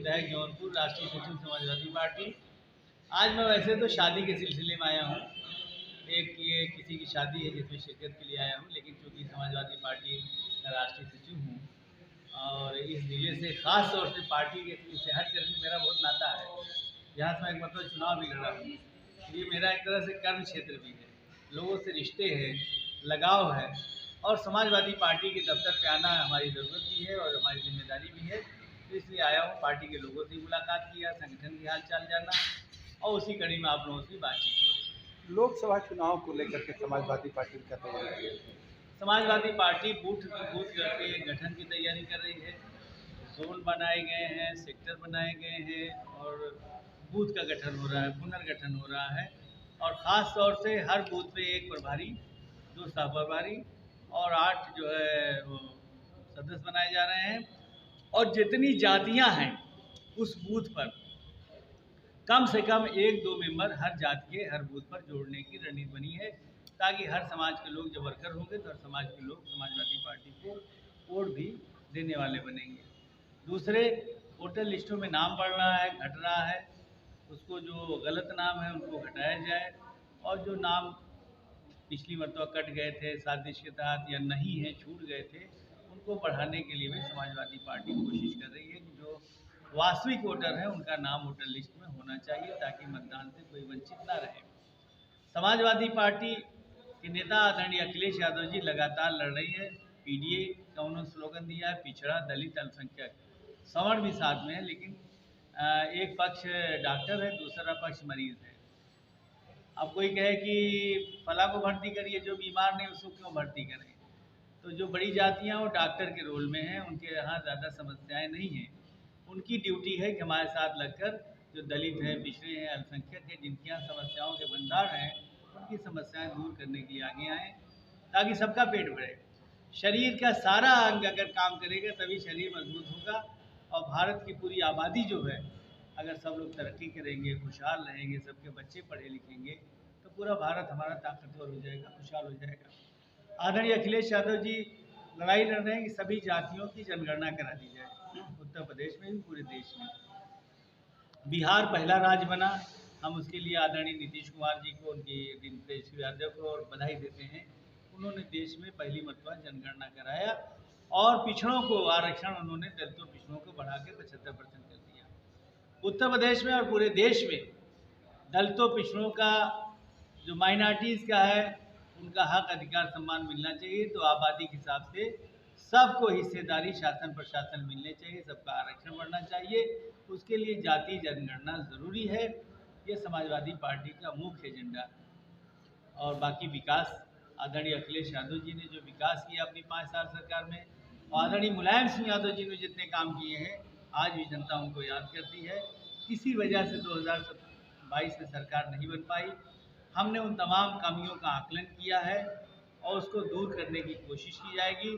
विधायक जौनपुर, राष्ट्रीय सचिव समाजवादी पार्टी। आज मैं वैसे तो शादी के सिलसिले में आया हूँ, ये किसी की शादी है जिसमें शिरकत के लिए आया हूँ, लेकिन चूँकि समाजवादी पार्टी का राष्ट्रीय सचिव हूँ और इस जिले से ख़ास तौर से पार्टी के से हट करके मेरा बहुत नाता है। यहाँ से मैं एक मतलब चुनाव भी लड़ा हूँ, ये मेरा एक तरह से कर्म क्षेत्र भी है, लोगों से रिश्ते हैं, लगाव है और समाजवादी पार्टी के दफ्तर पे आना हमारी ज़रूरत भी है और हमारी जिम्मेदारी भी है। तो इसलिए आया हूँ, पार्टी के लोगों से मुलाकात किया, संगठन की हाल चाल जाना और उसी कड़ी में आप लोगों से बातचीत हो रही। लोकसभा चुनाव को लेकर के समाजवादी पार्टी का तैयारी है। समाजवादी पार्टी बूथ करके गठन की तैयारी कर रही है। जोन बनाए गए हैं, सेक्टर बनाए गए हैं और बूथ का गठन हो रहा है, पुनर्गठन हो रहा है और ख़ास तौर से हर बूथ पे एक प्रभारी, 2 सह प्रभारी और 8 जो है वो सदस्य बनाए जा रहे हैं और जितनी जातियां हैं उस बूथ पर कम से कम 1-2 मेंबर हर जाति के हर बूथ पर जोड़ने की रणनीति बनी है, ताकि हर समाज के लोग जब वर्कर होंगे तो हर समाज के लोग समाजवादी पार्टी को वोट भी देने वाले बनेंगे। दूसरे, वोटर लिस्टों में नाम बढ़ रहा है, घट रहा है, उसको जो गलत नाम है उनको घटाया जाए और जो नाम पिछली मरतबा कट गए थे साजिश के तहत या नहीं है, छूट गए थे, उनको बढ़ाने के लिए भी समाजवादी पार्टी कोशिश कर रही है कि जो वास्तविक वोटर हैं उनका नाम वोटर लिस्ट में होना चाहिए ताकि मतदान से कोई वंचित ना रहे। समाजवादी पार्टी के नेता आदरणीय अखिलेश यादव जी लगातार लड़ रही है। पीडीए का उन्होंने स्लोगन दिया है, पिछड़ा, दलित, अल्पसंख्यक, सवर्ण भी साथ में है, लेकिन एक पक्ष डॉक्टर है, दूसरा पक्ष मरीज है। अब कोई कहे कि फला को भर्ती करिए, जो बीमार नहीं उसको क्यों भर्ती करें। तो जो बड़ी जातियां वो डॉक्टर के रोल में हैं, उनके यहाँ ज़्यादा समस्याएं नहीं हैं। उनकी ड्यूटी है कि हमारे साथ लगकर जो दलित हैं, पिछड़े हैं, अल्पसंख्यक हैं, जिनके यहाँ समस्याओं के भंडार हैं, उनकी समस्याएं दूर करने के लिए आगे आएँ ताकि सबका पेट भरे। शरीर का सारा अंग अगर काम करेगा तभी शरीर मजबूत होगा और भारत की पूरी आबादी जो है, अगर सब लोग तरक्की करेंगे, खुशहाल रहेंगे, सबके बच्चे पढ़े लिखेंगे तो पूरा भारत हमारा ताकतवर हो जाएगा, खुशहाल हो जाएगा। आदरणीय अखिलेश यादव जी लड़ाई लड़ रहे हैं कि सभी जातियों की जनगणना करा दी जाए, उत्तर प्रदेश में भी, पूरे देश में। बिहार पहला राज्य बना, हम उसके लिए आदरणीय नीतीश कुमार जी को, उनकी टीम तेजस्वी यादव को और बधाई देते हैं। उन्होंने देश में पहली मरतबा जनगणना कराया और पिछड़ों को आरक्षण उन्होंने दलितों पिछड़ों को बढ़ा के 75% कर दिया। उत्तर प्रदेश में और पूरे देश में दलितों पिछड़ों का जो माइनॉरिटीज़ का है उनका हक, अधिकार, सम्मान मिलना चाहिए। तो आबादी के हिसाब से सबको हिस्सेदारी शासन प्रशासन मिलने चाहिए, सबका आरक्षण बढ़ना चाहिए। उसके लिए जातीय जनगणना ज़रूरी है। ये समाजवादी पार्टी का मुख्य एजेंडा है। और बाकी विकास, आदरणीय अखिलेश यादव जी ने जो विकास किया अपनी 5 साल सरकार में, और आदरणीय मुलायम सिंह यादव जी ने जितने काम किए हैं, आज भी जनता उनको याद करती है। इसी वजह से 2022 में सरकार नहीं बन पाई। हमने उन तमाम कमियों का आकलन किया है और उसको दूर करने की कोशिश की जाएगी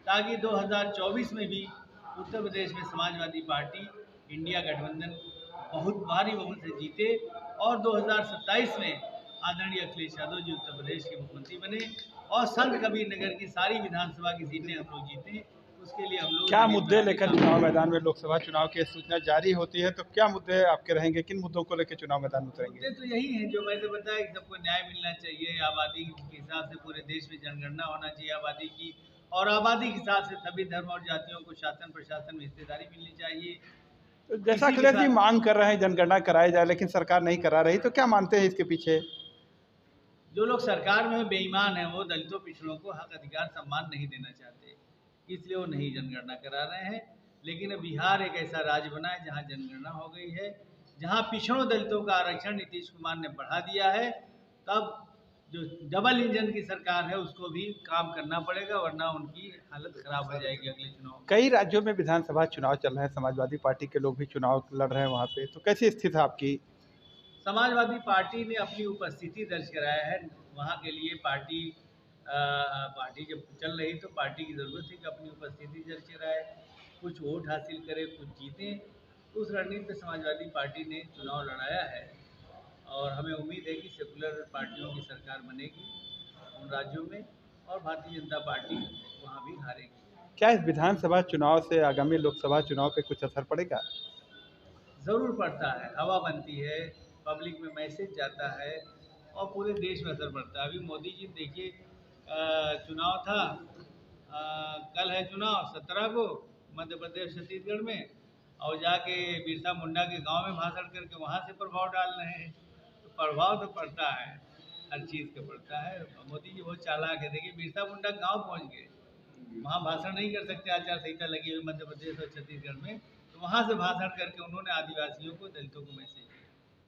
ताकि 2024 में भी उत्तर प्रदेश में समाजवादी पार्टी इंडिया गठबंधन बहुत भारी बहुमत से जीते और 2027 में आदरणीय अखिलेश यादव जी उत्तर प्रदेश के मुख्यमंत्री बने और संत कबीर नगर की सारी विधानसभा की सीटें हम लोग जीते। उसके लिए हम लोग क्या मुद्दे लेकर चुनाव मैदान में, लोकसभा चुनाव की सूचना जारी होती है तो क्या मुद्दे आपके रहेंगे, किन मुद्दों को लेकर चुनाव मैदान में उतरेंगे? मुद्दे तो यही हैं जो मैंने बताया कि सबको न्याय मिलना चाहिए, आबादी के हिसाब से पूरे देश में जनगणना होना चाहिए आबादी की, और आबादी के हिसाब से सभी धर्म और जातियों को शासन प्रशासन में हिस्सेदारी मिलनी चाहिए। तो जैसा अखिलेश जी मांग कर रहे हैं जनगणना कराई जाए, लेकिन सरकार नहीं करा रही, तो क्या मानते हैं इसके पीछे? जो लोग सरकार में बेईमान हैं वो दलितों पिछड़ों को हक, अधिकार, सम्मान नहीं देना चाहते, इसलिए वो नहीं जनगणना करा रहे हैं। लेकिन बिहार एक ऐसा राज्य बना है जहाँ जनगणना हो गई है, जहाँ पिछड़ों दलितों का आरक्षण नीतीश कुमार ने बढ़ा दिया है। तब जो डबल इंजन की सरकार है उसको भी काम करना पड़ेगा, वरना उनकी हालत खराब हो जाएगी अगले चुनाव। कई राज्यों में विधानसभा चुनाव चल रहे हैं, समाजवादी पार्टी के लोग भी चुनाव लड़ रहे हैं वहाँ पे, तो कैसी स्थिति है आपकी? समाजवादी पार्टी ने अपनी उपस्थिति दर्ज कराया है। वहाँ के लिए पार्टी जब चल रही तो पार्टी की ज़रूरत है कि अपनी उपस्थिति दर्ज कराए, कुछ वोट हासिल करे, कुछ जीतें। उस रणनीति में समाजवादी पार्टी ने चुनाव लड़ाया है और हमें उम्मीद है कि सेकुलर पार्टियों की सरकार बनेगी उन राज्यों में और भारतीय जनता पार्टी वहाँ भी हारेगी। क्या इस विधानसभा चुनाव से आगामी लोकसभा चुनाव पे कुछ असर पड़ेगा? ज़रूर पड़ता है, हवा बनती है, पब्लिक में मैसेज जाता है और पूरे देश में असर पड़ता है। अभी मोदी जी देखिए, चुनाव था, कल है चुनाव 17 को, मध्य प्रदेश छत्तीसगढ़ में, और जाके बिरसा मुंडा के गांव में भाषण करके वहां से प्रभाव डाल रहे हैं। तो प्रभाव तो पड़ता है, हर चीज़ का पड़ता है। मोदी जी बहुत चालाक है, देखिए बिरसा मुंडा गांव पहुंच गए, वहाँ भाषण नहीं कर सकते, आचार संहिता लगी हुई मध्य प्रदेश और छत्तीसगढ़ में, तो वहाँ से भाषण करके उन्होंने आदिवासियों को, दलितों को मैसेज